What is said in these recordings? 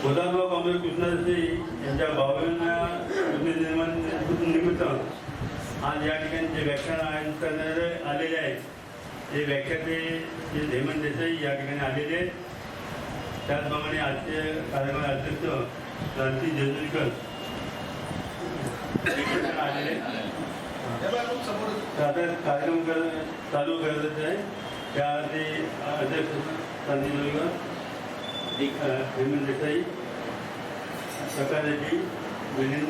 हुतात्मा कॉम्रेड कृष्णदासजी यांच्या 52व्या निमित्त आज या ठिकाणी जे व्याख्यान आयोजित करण्यात आलेले आहे ते व्याख्याते जे हेमंत देसाई या ठिकाणी आलेले आहेत. त्याचप्रमाणे आजचे कार्यक्रमाचे अध्यक्ष क्रांती जेजुरीकर आलेले. आता कार्यक्रम चालू करत आहे त्याआधी अध्यक्ष क्रांती जेजुरीकर, हेमंत देसाई, प्रकाश रेड्डी, मिलिंद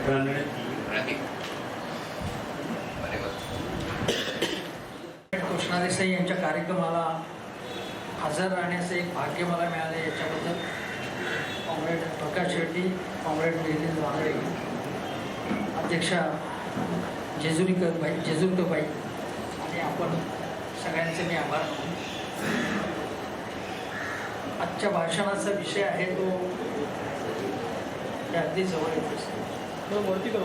रानडे. कृष्णा देसाई यांच्या कार्यक्रमाला हजर राहण्याचं एक भाग्य मला मिळाले. याच्याबद्दल कॉम्रेड प्रकाश रेड्डी, कॉम्रेड मिलिंद रानडे, अध्यक्षा जेजुरीकर बाई आणि आपण सगळ्यांचे मी आभार मानतो. आजच्या भाषणाचा विषय आहे तो अगदी जवळ येतो. वरती कर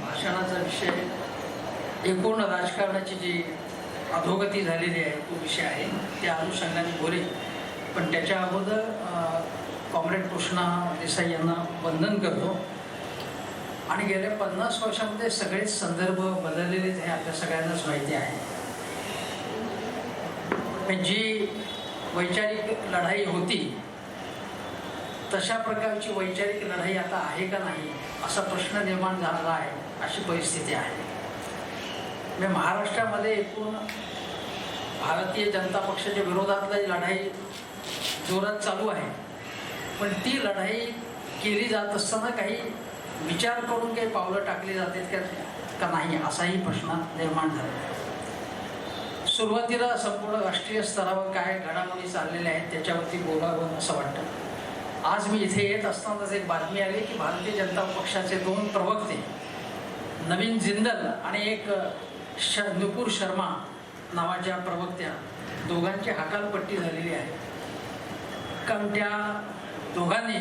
भाषणाचा विषय एकूण राजकारणाची जी अधोगती झालेली आहे तो विषय आहे. त्या अनुषंगाने बोले, पण त्याच्या अगोदर कॉम्रेड कृष्णा देसाई यांना वंदन करतो. आणि गेल्या 50 वर्षामध्ये सगळेच संदर्भ बदललेलेच हे आपल्या सगळ्यांनाच माहिती आहे. जी वैचारिक लढाई होती तशा प्रकारची वैचारिक लढाई आता आहे का नाही असा प्रश्न निर्माण झाला आहे. अशी परिस्थिती आहे. महाराष्ट्रामध्ये एकूण भारतीय जनता पक्षाच्या विरोधातली लढाई जोरात चालू आहे. पण ती लढाई केली जात असताना काही विचार करून काही पावलं टाकली जातात का नाही असाही प्रश्न निर्माण झाला. सुरुवातीला संपूर्ण राष्ट्रीय स्तरावर काय घडामोडी चाललेल्या आहेत त्याच्यावरती बोलावं असं वाटतं. आज मी इथे येत असतानाच एक बातमी आली की भारतीय जनता पक्षाचे 2 प्रवक्ते, नवीन जिंदल आणि एक नुपूर शर्मा नावाच्या प्रवक्त्या, दोघांची हकालपट्टी झालेली आहे. कारण त्या दोघांनी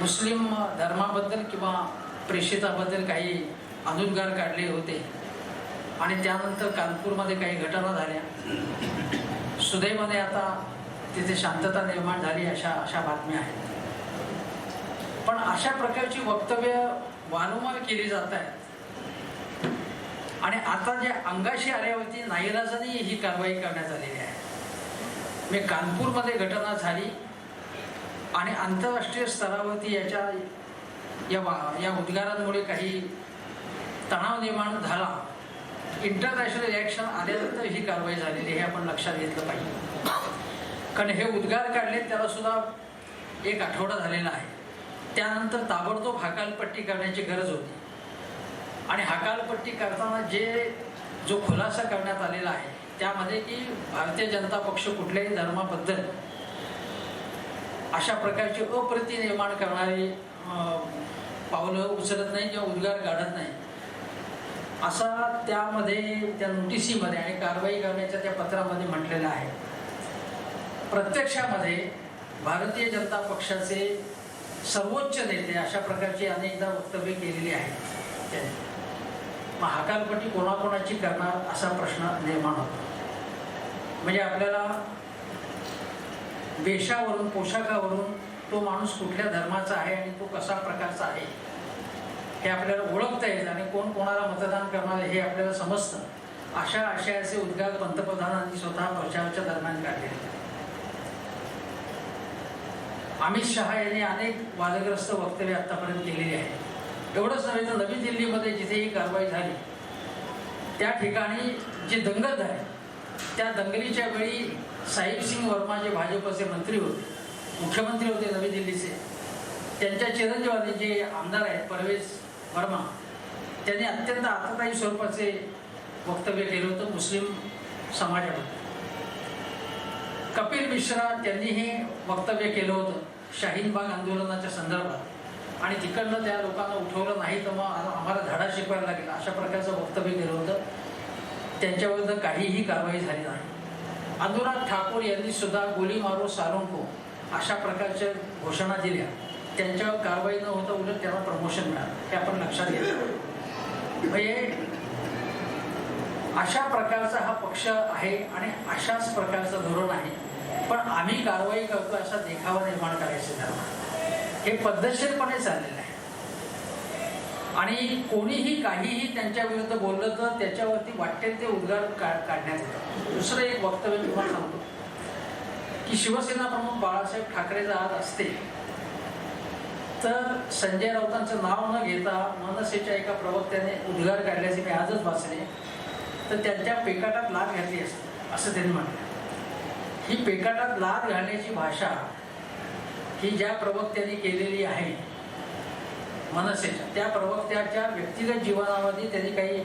मुस्लिम धर्माबद्दल किंवा प्रेषिताबद्दल काही अनुद्गार काढले होते आणि त्यानंतर कानपूरमध्ये काही घटना झाल्या. सुदैवाने आता तिथे शांतता निर्माण झाली अशा बातम्या आहेत. पण अशा प्रकारची वक्तव्य वारंवार केली जात आहेत आणि आता जे अंगाशी आल्यावरती नाईलाजाने ही कारवाई करण्यात आलेली आहे. कानपूरमध्ये घटना झाली आणि आंतरराष्ट्रीय स्तरावरती या उद्गारांमुळे काही तणाव निर्माण झाला. इंटरनॅशनल रिॲक्शन आल्यानंतर ही कारवाई झालेली हे आपण लक्षात घेतलं पाहिजे. कारण हे उद्गार काढले त्याला सुद्धा 1 आठवडा झालेला आहे. त्यानंतर ताबडतोब हकालपट्टी करण्याची गरज होती आणि हकालपट्टी करताना जो खुलासा करण्यात आलेला आहे त्यामध्ये की भारतीय जनता पक्ष कुठल्याही धर्माबद्दल अशा प्रकारची अप्रती निर्माण करणारी पावलं उचलत नाही किंवा उद्गार काढत नाही असा त्यामध्ये त्या नोटिसीमध्ये आणि कारवाई करण्याच्या त्या पत्रामध्ये म्हटलेलं आहे. प्रत्यक्षामध्ये भारतीय जनता पक्षाचे सर्वोच्च नेते अशा प्रकारची अनेकदा वक्तव्य केलेली आहेत. मग हकालपट्टी कोणाकोणाची करणार असा प्रश्न निर्माण होतो. म्हणजे आपल्याला वेशावरून, पोशाखावरून तो माणूस कुठल्या धर्माचा आहे आणि तो कसा प्रकारचा आहे हे आपल्याला ओळखता येतं आणि कोण कोणाला मतदान करणार हे आपल्याला समजतं. अशा आशयाचे उद्गार पंतप्रधानांनी स्वतः प्रचाराच्या दरम्यान काढले. अमित शहा यांनी अनेक वादग्रस्त वक्तव्य आतापर्यंत केलेली आहेत. एवढंच नव्हे तर नवी दिल्लीमध्ये जिथे ही कारवाई झाली त्या ठिकाणी जी दंगल झाली त्या दंगलीच्या वेळी साहिब सिंग वर्मा जे भाजपचे मंत्री होते, मुख्यमंत्री होते नवी दिल्लीचे, त्यांच्या चिरंजीवानी जे आमदार आहेत परवेज वर्मा, त्यांनी अत्यंत आततायी स्वरूपाचे वक्तव्य केलं होतं मुस्लिम समाजाबद्दल. कपिल मिश्रा त्यांनीही वक्तव्य केलं होतं शाहीन बाग आंदोलनाच्या संदर्भात आणि तिकडनं त्या लोकांना उठवलं नाही तर मग आम्हाला धडा शिकवायला लागेल अशा प्रकारचं वक्तव्य केलं होतं. त्यांच्याविरुद्ध काहीही कारवाई झाली नाही. अनुराग ठाकूर यांनी सुद्धा गोली मारो सारों को अशा प्रकारच्या घोषणा दिल्या. त्यांच्यावर कारवाई न होता उलट त्यांना प्रमोशन मिळालं. हे आपण लक्षात घेतलं. म्हणजे अशा प्रकारचा हा पक्ष आहे आणि अशाच प्रकारचं धोरण आहे. पण आम्ही कारवाई करतो असा देखावा निर्माण करायचं त्यांना. हे पद्धतशीरपणे चाललेलं आहे. आणि कोणीही काहीही त्यांच्या विरुद्ध बोललं तर त्याच्यावरती वाटेल ते उद्गार काढण्यात येतात. दुसरं एक वक्तव्य तुम्हाला सांगतो की शिवसेना प्रमुख बाळासाहेब ठाकरे जर आज असते तर संजय राऊतांचं नाव न घेता मनसेच्या एका प्रवक्त्याने उद्गार काढल्याचे मी आजच वाचले तर त्यांच्या पेकाटात लाद घातली असते असं त्यांनी म्हटलं. ही पेकाटात लाद घालण्याची भाषा ही ज्या प्रवक्त्याने केलेली आहे मनसेच्या, त्या प्रवक्त्याच्या व्यक्तिगत जीवनामध्ये त्यांनी काही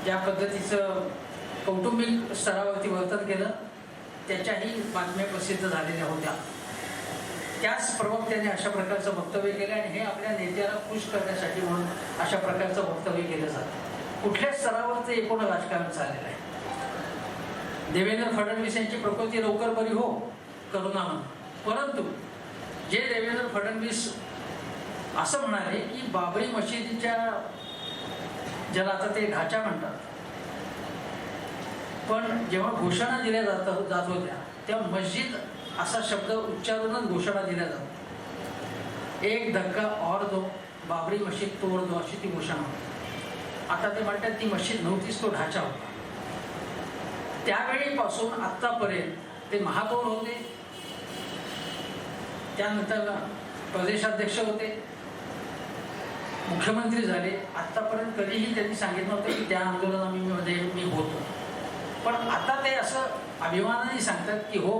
ज्या पद्धतीचं कौटुंबिक स्तरावरती वर्तन केलं त्याच्याही बातम्या प्रसिद्ध झालेल्या होत्या. त्याच प्रवक्त्याने अशा प्रकारचं वक्तव्य केलं आणि हे आपल्या नेत्याला खुश करण्यासाठी म्हणून अशा प्रकारचं वक्तव्य केलं जातं. कुठल्या स्तरावर ते एकूण राजकारण चाललेलं आहे. देवेंद्र फडणवीस यांची प्रकृती लवकर बरी हो करुणानं, परंतु जे देवेंद्र फडणवीस असं म्हणाले की बाबरी मशिदीच्या ज्याला आता ते ढाचा म्हणतात, पण जेव्हा घोषणा दिल्या जात होत्या तेव्हा मस्जिद असा शब्द उच्चारूनच घोषणा दिल्या जातात. एक धक्का और दो, बाबरी मशीद तोड दो अशी ती घोषणा होती. आता ते म्हणतात ती मशीद नव्हतीच, तो ढाचा होता. त्यावेळीपासून आत्तापर्यंत ते महापौर होते, त्यानंतर प्रदेशाध्यक्ष होते, मुख्यमंत्री झाले. आत्तापर्यंत कधीही त्यांनी सांगितलं नव्हतं की त्या आंदोलनामध्ये मी होतो. पण आता ते असं अभिमानाने सांगतात की हो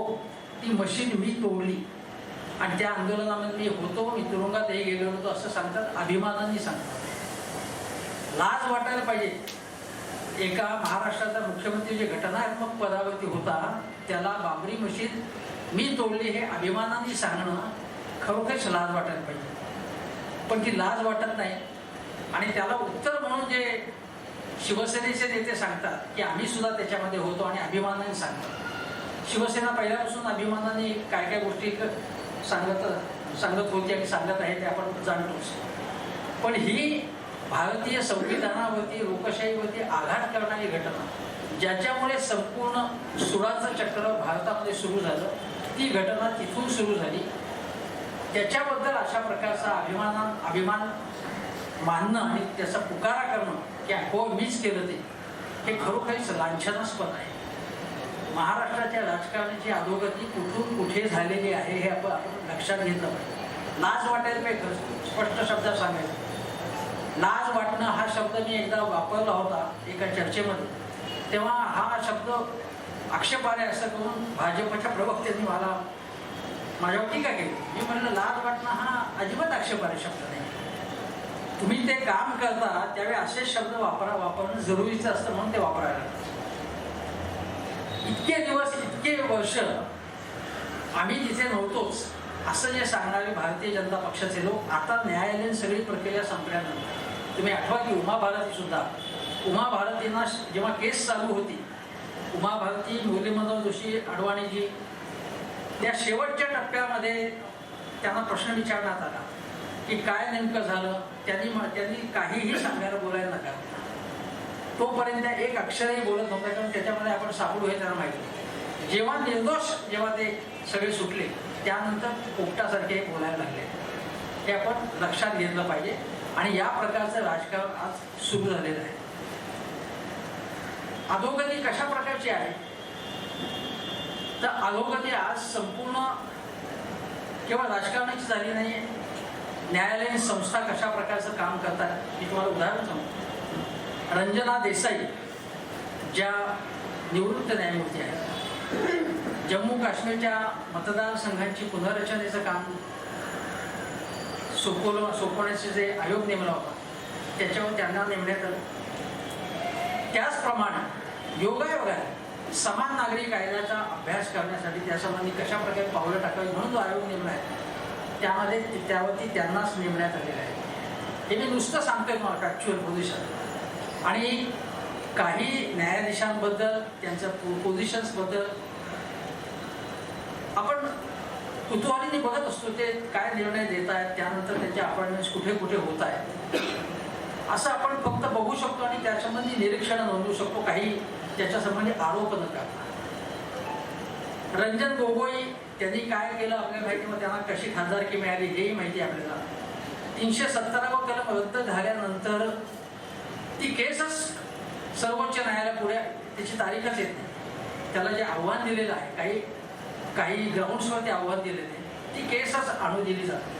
ती मशीन मी तोडली आणि त्या आंदोलनामध्ये मी होतो, मी तुरुंगातही गेलो होतो असं सांगतात, अभिमानाने सांगतात. लाज वाटायला पाहिजे. एका महाराष्ट्राचा मुख्यमंत्री जे घटनात्मक पदावरती होता त्याला बाबरी मशीद मी तोडली हे अभिमानाने सांगणं खरोखरच लाज वाटायला पाहिजे. पण ती लाज वाटत नाही. आणि त्याला उत्तर म्हणून जे शिवसेनेचे नेते सांगतात की आम्ही सुद्धा त्याच्यामध्ये होतो आणि अभिमानाने सांगतात. शिवसेना पहिल्यापासून अभिमानाने काय काय गोष्टी सांगत होती आणि सांगत आहे ते आपण जाणतोच. पण ही भारतीय संविधानावरती लोकशाहीवरती आघात करणारी घटना ज्याच्यामुळे संपूर्ण सुराचं चक्र भारतामध्ये सुरू झालं, ती घटना तिथून सुरू झाली. त्याच्याबद्दल अशा प्रकारचा अभिमान मानणं आणि त्याचा पुकारा करणं की हो मीच केलं ते, हे खरोखरीच लांछनास्पद आहे. महाराष्ट्राच्या राजकारणाची अधोगती कुठून कुठे झालेली आहे हे आपण लक्षात घेतलं पाहिजे. लाज वाटायला पाहिजे. स्पष्ट शब्दात सांगायचं, लाज वाटणं हा शब्द मी एकदा वापरला होता एका चर्चेमध्ये. तेव्हा हा शब्द आक्षेपार्ह असं करून भाजपच्या प्रवक्त्यांनी माझ्यावर टीका केली. मी म्हणलं लाज वाटणं हा अजिबात आक्षेपार्ह शब्द नाही. तुम्ही ते काम करता त्यावेळी असे शब्द वापरणं जरुरीचं असतं म्हणून ते वापरायला लागतं. इतके दिवस इतके वर्ष आम्ही तिथे नव्हतोच असं जे सांगणारे भारतीय जनता पक्षाचे लोक आता न्यायालयीन सगळी प्रक्रिया संपल्यानंतर, तुम्ही आठवा की उमा भारतींना जेव्हा केस चालू होती, उमा भारती, मुरली मनोहर जोशी, अडवाणीजी, त्या शेवटच्या टप्प्यामध्ये त्यांना प्रश्न विचारण्यात आला की काय नेमकं झालं. त्यांनी काहीही सांगायला बोलायला नका. तोपर्यंत एक अक्षरही बोलत नव्हता कारण त्याच्यामध्ये आपण सापडू हे त्यांना माहिती. जेव्हा निर्दोष जेव्हा ते सगळे सुटले त्यानंतर पोपटासारखे बोलायला लागले. हे आपण लक्षात घेतलं पाहिजे. आणि या प्रकारचं राजकारण आज सुरू झालेलं आहे. अधोगती कशा प्रकारची आहे तर अधोगती आज संपूर्ण केवळ राजकारणाची झाली नाही, न्यायालयीन संस्था कशा प्रकारचं काम करतात मी तुम्हाला उदाहरण सांगतो. रंजना देसाई ज्या निवृत्त न्यायमूर्ती आहेत, जम्मू काश्मीरच्या मतदारसंघांची पुनर्रचनेचं काम सोपवण्याचे जे आयोग नेमला होता त्याच्यावर त्यांना नेमण्यात आलं. त्याचप्रमाणे योगायोगा समान नागरी कायद्याचा अभ्यास करण्यासाठी त्यासंबंधी कशा प्रकारे पावलं टाकावी म्हणून जो आयोग नेमला आहे त्यावरती त्यांनाच नेमण्यात आलेलं आहे. हे मी नुसतं सांगतोय मला फॅक्च्युअल पोझिशन. आणि काही न्यायाधीशांबद्दल त्यांच्या पोझिशन्सबद्दल आपण कुतूहलीने बघत असतो ते काय निर्णय देत आहेत, त्यानंतर त्याचे अपॉइंटमेंट्स कुठे कुठे होत आहेत असं आपण फक्त बघू शकतो आणि त्यासंबंधी निरीक्षण नोंदवू शकतो, काही त्याच्यासंबंधी आरोप न करता. रंजन गोगोई त्यांनी काय केलं आपल्या माहितीमध्ये, त्यांना कशी खासदारकी मिळाली हेही माहिती आपल्याला. 370वा कलम रद्द झाल्यानंतर ती केसच सर्वोच्च न्यायालयापुढे त्याची तारीखच येत नाही. त्याला जे आव्हान दिलेलं आहे, काही ग्राउंड्सवर ते आव्हान दिलेलं आहे, ती केसच आणून दिली जाते.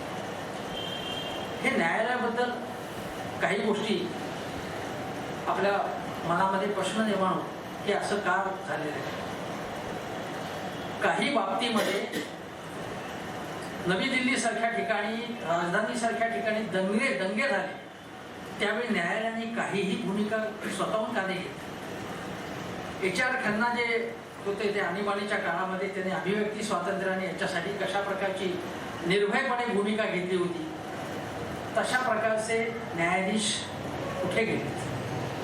हे न्यायालयाबद्दल काही गोष्टी आपल्या मनामध्ये प्रश्न निर्माण होतो की असं का झालेलं आहे. काही बाबतीमध्ये नवी दिल्ली सारख्या ठिकाणी, राजधानी सारख्या ठिकाणी दंगे झाले, त्यावेळी न्यायालयाने काहीही भूमिका स्वतःहून का नाही घेतली. HR खन्ना जे होते ते आणीबाणीच्या काळामध्ये त्यांनी अभिव्यक्ती स्वातंत्र्याने याच्यासाठी कशा प्रकारची निर्भयपणे भूमिका घेतली होती, तशा प्रकारचे न्यायाधीश कुठे गेले.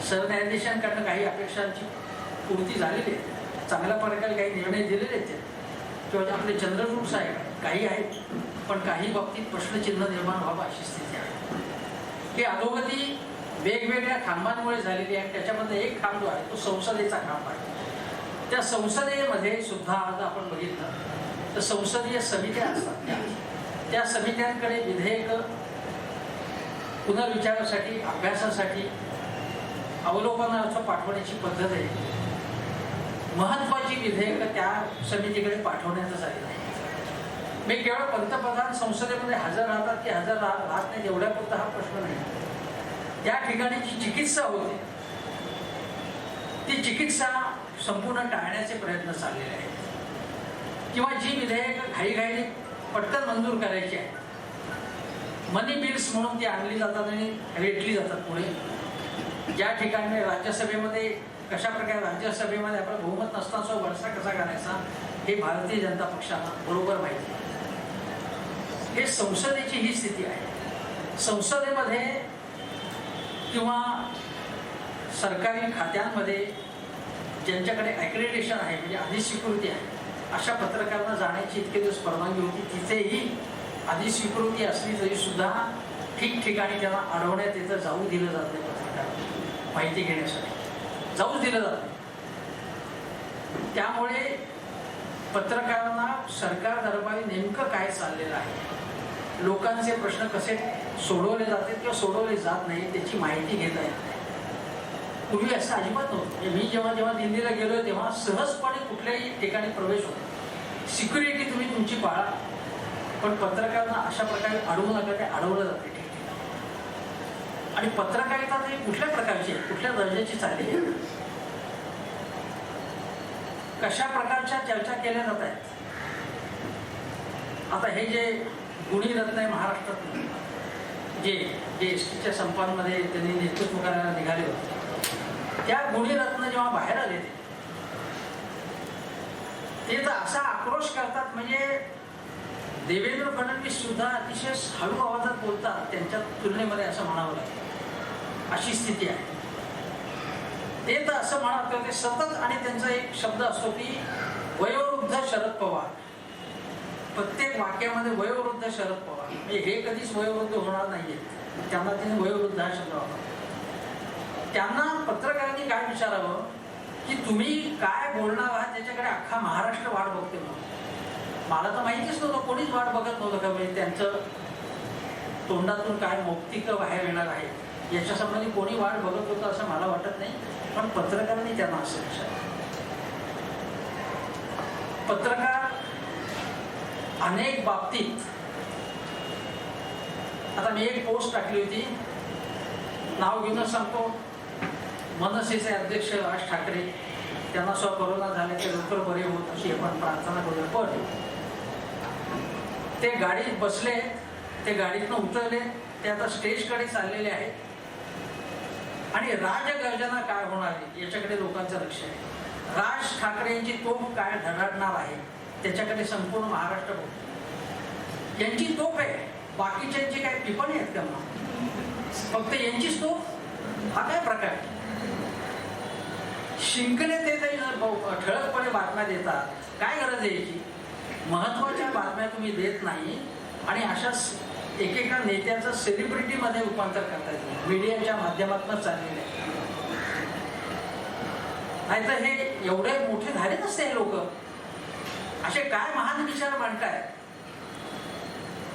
सरन्यायाधीशांकडनं काही अपेक्षांची पूर्ती झालेली आहे, चांगल्या प्रकारे काही निर्णय दिलेले आहेत किंवा आपले चंद्रचूड साहेब काही आहेत, पण काही बाबतीत प्रश्नचिन्ह निर्माण व्हावं अशी स्थिती आहे. ही अधोगती वेगवेगळ्या खांबांमुळे झालेली आहे. त्याच्यामध्ये एक खांब जो आहे तो संसदेचा खांब आहे. त्या संसदेमध्ये सुद्धा आज आपण बघितलं तर संसदीय समित्या असतात, त्या समित्यांकडे विधेयक पुनर्विचारासाठी, अभ्यासासाठी, अवलोकनार्थ पाठवण्याची पद्धत आहे. महत्वाची विधेयक त्या समितीकडे पाठवण्यातच आली नाही. मी केवळ पंतप्रधान संसदेमध्ये हजर राहतात की हजर राहत नाही एवढ्यापुरता हा प्रश्न नाही. त्या ठिकाणी जी चिकित्सा होती ती चिकित्सा संपूर्ण टाळण्याचे प्रयत्न चाललेले आहेत, किंवा जी विधेयक घाईघाईने पटकन मंजूर करायची आहे, मनी बिल्स म्हणून ती आणली जातात आणि रेटली जातात पुढे. ज्या ठिकाणी राज्यसभेमध्ये कशा प्रकारे राज्यसभेमध्ये आपला बहुमत नसताना वर्षा कसा करायचा हे भारतीय जनता पक्षाला बरोबर माहिती आहे. हे संसदेची ही स्थिती आहे. संसदेमध्ये किंवा सरकारी खात्यांमध्ये ज्यांच्याकडे ॲक्रेडिटेशन आहे, म्हणजे अधिस्वीकृती आहे, अशा पत्रकारांना जाण्याची इतके दिवस परवानगी होती. तिथेही अधिस्वीकृती असली तरी सुद्धा ठिकठिकाणी त्यांना अडवण्यात येतं, जाऊ दिलं जात नाही. पत्रकार माहिती घेण्यासाठी जाऊच दिलं जात नाही. त्यामुळे पत्रकारांना सरकार दरबारी नेमकं काय चाललेलं आहे, लोकांचे प्रश्न कसे सोडवले जातात किंवा सोडवले जात नाही त्याची माहिती घेता येत नाही. पूर्वी असं अजिबात नव्हतं. मी जेव्हा दिल्लीला गेलो तेव्हा सहजपणे कुठल्याही ठिकाणी प्रवेश होतो, सिक्युरिटी तुम्ही तुमची पाळा, पण पत्रकारांना अशा प्रकारे अडवू नका, ते अडवलं जाते. आणि पत्रकारिता ही कुठल्या प्रकारची आहे, कुठल्या दर्जाची चालली आहे, कशा प्रकारच्या चर्चा केल्या जात आहेत. आता हे जे गुणी रत्न आहे महाराष्ट्रात, जे एसटीच्या संपांमध्ये त्यांनी नेतृत्व करायला निघाले होते, त्या गुणी रत्न जेव्हा बाहेर आले ते तर असा आक्रोश करतात, म्हणजे देवेंद्र फडणवीस सुद्धा अतिशय हळू आवाजात बोलतात त्यांच्या तुलनेमध्ये, असं म्हणावं लागेल. अशी स्थिती आहे. ते तर असं म्हणत होते सतत, आणि त्यांचा एक शब्द असतो की वयोवृद्ध शरद पवार. प्रत्येक वाक्यामध्ये वयोवृद्ध शरद पवार, म्हणजे हे कधीच वयोवृद्ध होणार नाहीये. त्यांना त्यांनी वयोवृद्ध हा शब्द वापरला. त्यांना पत्रकारांनी काय विचारावं की तुम्ही काय बोलणार आहात त्याच्याकडे अख्खा महाराष्ट्र वाट बघते. मला तर माहितीच नव्हतं, कोणीच वाट बघत नव्हतं का म्हणजे त्यांचं तोंडातून काय मौक्तिक बाहेर येणार आहे याच्या संबंधी कोणी वाट बघत होतं असं मला वाटत नाही. पण पत्रकारांनी त्यांना असं विचारलं. पत्रकार अनेक बाबतीत, आता मी एक पोस्ट टाकली होती, नाव घेऊनच सांगतो, मनसेचे अध्यक्ष राज ठाकरे, त्यांना कोरोना झाले ते लवकर बरे होत अशी आपण प्रार्थना करूया. पण ते गाडीत बसले, ते गाडीतनं उतरले, ते आता स्टेजकडे चाललेले आहेत आणि राजगर्जना काय होणार आहे याच्याकडे लोकांचं लक्ष आहे. राज ठाकरेंची तोफ काय धडाडणार आहे त्याच्याकडे संपूर्ण महाराष्ट्र बघतो. यांची तोफ आहे, बाकीच्यांची काय टिप्पणी आहेत का? फक्त यांचीच तोफ, हा काय प्रकार? शिंकले ते ठळकपणे बातम्या देतात, काय गरज आहे याची? महत्त्वाच्या बातम्या तुम्ही देत नाही आणि अशा एकेका नेत्याचं सेलिब्रिटीमध्ये रूपांतर करतायत मीडियाच्या माध्यमातून चाललेलं आहे. नाहीतर हे एवढे मोठे झाले नसते हे लोक. असे काय महान विचार मांडताय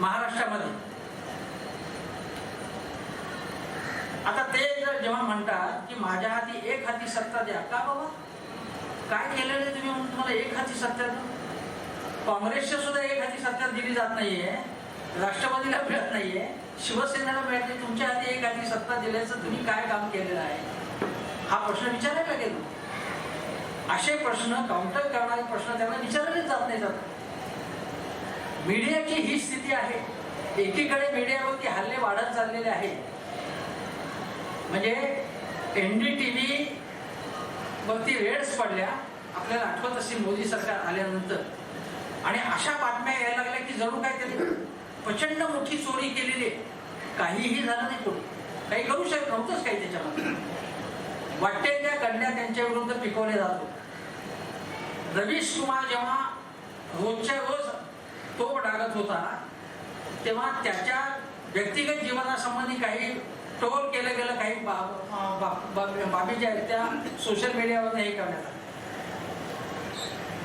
महाराष्ट्रामध्ये. आता ते जेव्हा म्हणतात की माझ्या हाती एक हाती सत्ता द्या, का बाबा काय केलेलं आहे तुम्ही म्हणून तुम्हाला एक हाती सत्ता द्या? काँग्रेसच्या सुद्धा एक हाती सत्ता दिली जात नाहीये, राष्ट्रवादीला मिळत नाहीये, शिवसेनेला मिळत नाही. तुमच्या हाती एक हाती सत्ता दिल्याचं तुम्ही काय काम केलेलं आहे हा प्रश्न विचारायला लागेल. असे प्रश्न काउंटर करणारे प्रश्न त्यांना विचारलेच जात नाही. जात मीडियाची ही स्थिती आहे. एकीकडे मीडियावरती हल्ले वाढत चाललेले आहे. म्हणजे NDTV वरती रेड्स पडल्या आपल्याला आठवत असेल मोदी सरकार आल्यानंतर, आणि अशा बातम्या यायला लागल्या की जणू काय त्यांनी प्रचंड मोठी चोरी केलेली आहे. काहीही झालं नाही, कोणी काही करू शकत नव्हतंच काही त्याच्यामध्ये. वाटते त्या कन्या त्यांच्या विरुद्ध पिकवल्या जात होत्या. रवीश कुमार जेव्हा रोजच्या रोज तोफ डागत होता तेव्हा त्याच्या व्यक्तिगत जीवनासंबंधी काही ट्रोल केलं गेलं, काही बाबी ज्या आहेत त्या सोशल मीडियावर हे करण्यात आलं.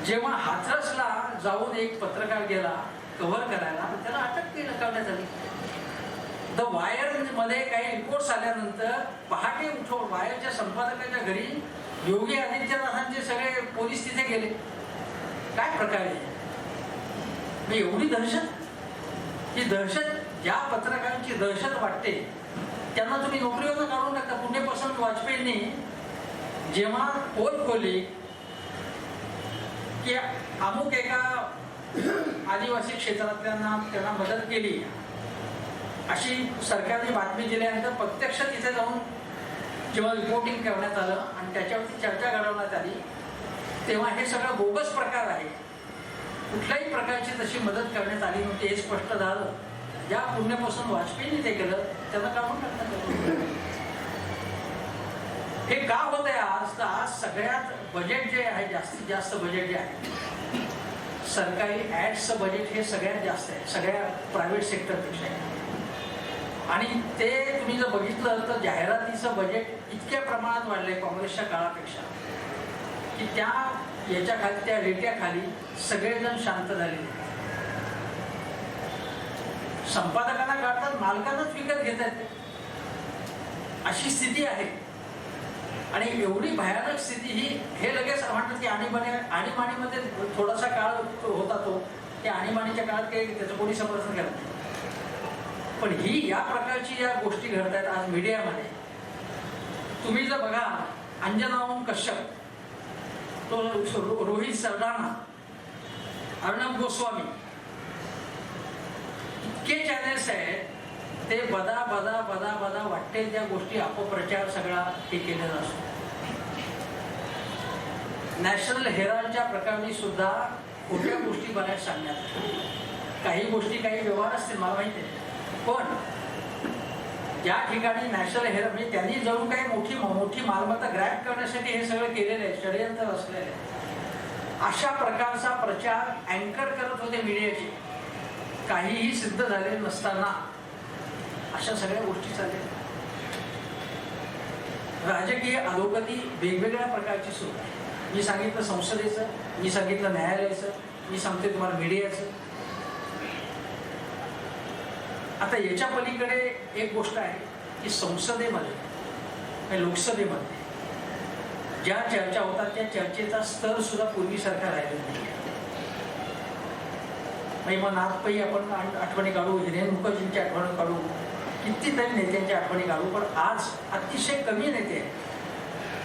जेव्हा हाथरसला जाऊन एक पत्रकार गेला कव्हर करायला, त्याला अटक करण्यात आली. द वायर मध्ये काही रिपोर्ट्स आल्यानंतर पहाटे उठून वायरच्या संपादकाच्या घरी योगी आदित्यनाथांचे सगळे पोलीस तिथे गेले. काय प्रकार आहे? एवढी दहशत, ही दहशत, ज्या पत्रकारांची दहशत वाटते त्यांना तुम्ही नोकरीवर काढून टाकता. पुण्यप्रसन्न वाजपेयींनी जेव्हा पोल खोली की अमुक एका आदिवासी क्षेत्रातल्यांना त्यांना मदत केली अशी सरकारने बातमी दिल्यानंतर प्रत्यक्ष तिथे जाऊन जेव्हा रिपोर्टिंग करण्यात आलं आणि त्याच्यावरती चर्चा घडवण्यात आली तेव्हा हे सगळं बोगस प्रकार आहे. कुठल्याही प्रकारची तशी मदत करण्यात आली नव्हती हे स्पष्ट झालं. ज्या पुण्यप्रसन्न वाजपेयींनी ते केलं त्यांना काढून टाकण्यात आलं. हे का होत आहे आज? तर आज सगळ्यात बजेट जे आहे, जास्तीत जास्त बजेट जे आहे सरकारी ॲड्सचं बजेट हे सगळ्यात जास्त आहे सगळ्या प्रायव्हेट सेक्टरपेक्षा. आणि ते तुम्ही जर बघितलं तर जाहिरातीचं बजेट इतक्या प्रमाणात वाढलंय काँग्रेसच्या काळापेक्षा की त्या याच्या खाली, त्या रेट्याखाली सगळेजण शांत झालेले. संपादकांना काढतात, मालकांनाच विकत घेतात, अशी स्थिती आहे. आणि एवढी भयानक स्थिती ही, हे लगेच म्हणतात की आणीबाणीमध्ये थोडासा काळ होता तो, त्या आणीबाणीच्या काळात काही त्याचं कोणी समर्थन करत नाही. पण ही या प्रकारची या गोष्टी घडत आहेत आज मीडियामध्ये. तुम्ही जर बघा अंजना कश्यप, तो रोहित सरदाना, अर्णब गोस्वामी, इतके चॅनल्स आहेत ते बदा बदा बदा बदा वाटते त्या गोष्टी अपप्रचार सगळा हे केलेला असतो. नॅशनल हेराल्डच्या प्रकरणी सुद्धा खोट्या गोष्टी बऱ्याच सांगण्यात, काही गोष्टी काही व्यवहार असतील मला माहिती आहे, पण ज्या ठिकाणी नॅशनल हेराल्ड म्हणजे त्यांनी जणू काही मोठी मालमत्ता ग्रॅब करण्यासाठी हे सगळं केलेलं आहे, षडयंत्र असलेलं आहे. अशा प्रकारचा प्रचार अँकर करत होते मीडियाचे, काहीही सिद्ध झाले नसताना अशा सगळ्या गोष्टी चालल्या. राजकीय अधोगती वेगवेगळ्या प्रकारची सुरू आहे. मी सांगितलं संसदेचं, मी सांगितलं न्यायालयाचं, मी सांगते तुम्हाला मीडियाचं. आता याच्या पलीकडे एक गोष्ट आहे की संसदेमध्ये, लोकसभेमध्ये ज्या चर्चा होतात त्या चर्चेचा स्तर सुद्धा पूर्वीसारखा राहिलेला नाही. मग नाथपै आपण आठवणी काढू, हिरेन मुखर्जींची आठवण काढू, कितीतरी नेत्यांच्या आठवणी काढू, पण आज अतिशय कमी नेते आहेत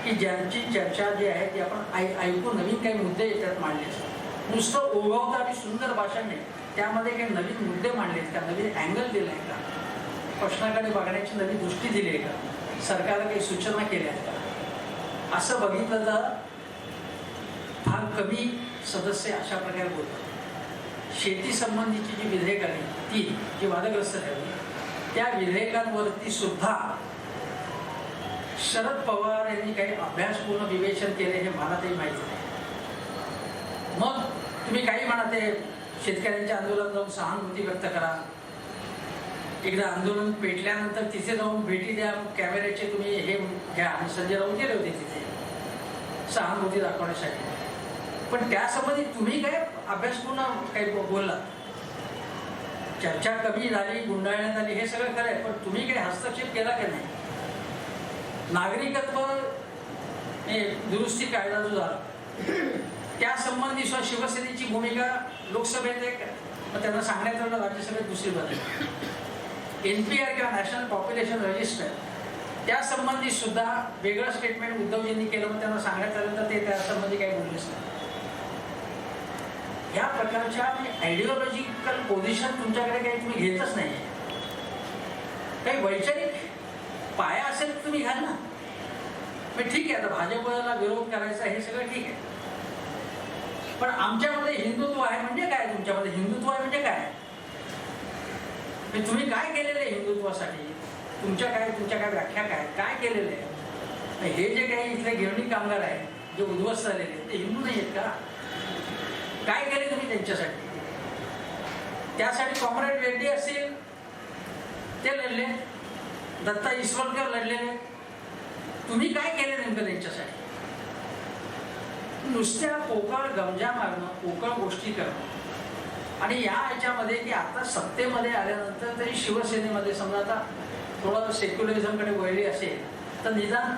की ज्यांची चर्चा जी आहे ती आपण ऐकून नवीन काही मुद्दे याच्यात मांडले असतात. नुसतं ओघवतं आणि सुंदर भाषण नाही, त्यामध्ये काही नवीन मुद्दे मांडलेत का, नवीन अँगल दिला आहे का, प्रश्नाकडे बघण्याची नवी दृष्टी दिली आहे का, सरकारला काही सूचना केल्या आहेत का, असं बघितलं तर फार कमी सदस्य अशा प्रकारे बोलतात. शेती संबंधीची जी विधेयक आली ती जी वादग्रस्त झाली त्या विधेयकांवरती सुद्धा शरद पवार यांनी काही अभ्यासपूर्ण विवेचन केले हे मला तरी माहिती नाही. मग तुम्ही काही म्हणा, ते शेतकऱ्यांच्या आंदोलन जाऊन सहानुभूती व्यक्त करा, एकदा आंदोलन पेटल्यानंतर तिथे जाऊन भेटी द्या, कॅमेऱ्याचे तुम्ही हे घ्या. आणि संजय राऊत गेले होते तिथे सहानुभूती दाखवण्यासाठी. पण त्यासंबंधी तुम्ही काय अभ्यासपूर्ण काही बोललात, चर्चा कमी झाली, गुंडाळण्यात आली, हे सगळं खरं आहे. पण तुम्ही काही हस्तक्षेप केला की नाही? नागरिकत्व दुरुस्ती कायदा जो झाला त्यासंबंधी शिवसेनेची भूमिका लोकसभेत एक, मग त्यांना सांगण्यात आलं राज्यसभेत दुसरी बदल. NPR किंवा नॅशनल पॉप्युलेशन रजिस्टर त्यासंबंधी सुद्धा वेगळं स्टेटमेंट उद्धवजींनी केलं, मग त्यांना सांगण्यात आलं तर ते त्यासंबंधी काही बोललेच नाही. या प्रकारच्या आयडिओलॉजिकल पोझिशन तुमच्याकडे काही तुम्ही घेतच नाही. काही वैचारिक पाया असेल तर तुम्ही घ्याल ना. पण ठीक आहे, आता भाजपला विरोध करायचा हे सगळं ठीक आहे, पण आमच्यामध्ये हिंदुत्व आहे म्हणजे काय? तुमच्यामध्ये हिंदुत्व आहे म्हणजे काय? तुम्ही काय केलेलं आहे हिंदुत्वासाठी? तुमच्या काय व्याख्या काय केलेलं आहे? हे जे काही इथले गिरणी कामगार आहेत जे उद्ध्वस्त झालेले ते हिंदू नाही आहेत का? काय केले तुम्ही त्यांच्यासाठी? त्यासाठी कॉम्रेड रेड्डी असतील ते लढले, दत्ता ईश्वरकर लढलेले. तुम्ही काय केले नेमकं त्यांच्यासाठी? नुसत्या पोकळ गमजा मारणं, पोकळ गोष्टी करणं. आणि या ह्याच्यामध्ये की आता सत्तेमध्ये आल्यानंतर तरी शिवसेनेमध्ये समजा आता थोडं सेक्युलरिझमकडे वळली असेल तर निदान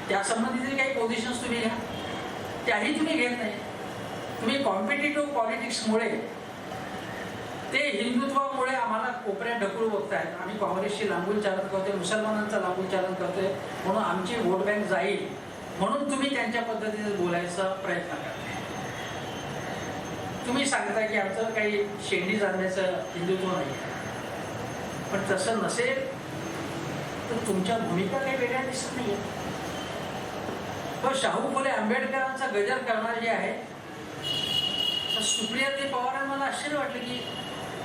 त्यासंबंधीचे काही पोझिशन्स तुम्ही घ्या. त्याही तुम्ही घेत नाही. तुम्ही कॉम्पिटिटिव्ह पॉलिटिक्समुळे ते हिंदुत्वामुळे आम्हाला कोपऱ्यात ढकलू बघतायत. आम्ही काँग्रेसची लांबून चालन करतोय, मुसलमानांचं लांबून चालन करतोय, म्हणून आमची वोट बँक जाईल म्हणून तुम्ही त्यांच्या पद्धतीने बोलायचा प्रयत्न करताय. तुम्ही सांगता की आमचं काही शेंडी जाण्याचं हिंदुत्व नाही, पण तसं नसेल तर तुमच्या भूमिका काही वेगळ्या दिसत नाही. पण शाहू फुले आंबेडकरांचा गजर करणारे जे आहे सुप्रियाताई पवारांना मला आश्चर्य वाटलं की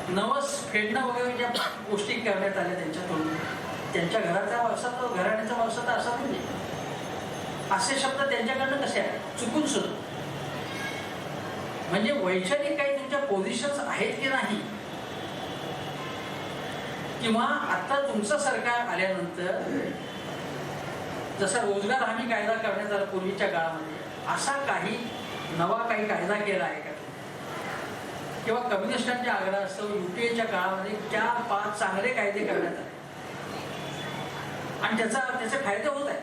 नवस फेडणं वगैरे ज्या गोष्टी करण्यात आल्या त्यांच्याकडून, त्यांच्या घराचा वारसा तो घराण्याचा वारसा तर असा म्हणजे असे शब्द त्यांच्याकडनं कसे आहेत चुकून सुद्धा. म्हणजे वैचारिक काही तुमच्या पोझिशन्स आहेत की नाही, किंवा आता तुमचं सरकार आल्यानंतर जसा रोजगार हमी कायदा करण्यात आला पूर्वीच्या काळामध्ये, असा काही नवा काही कायदा केला आहे का? किंवा कम्युनिस्टांच्या आग्रह असतो UPAच्या काळामध्ये 4-5 चांगले कायदे करण्यात आले आणि त्याचे फायदे होत आहेत.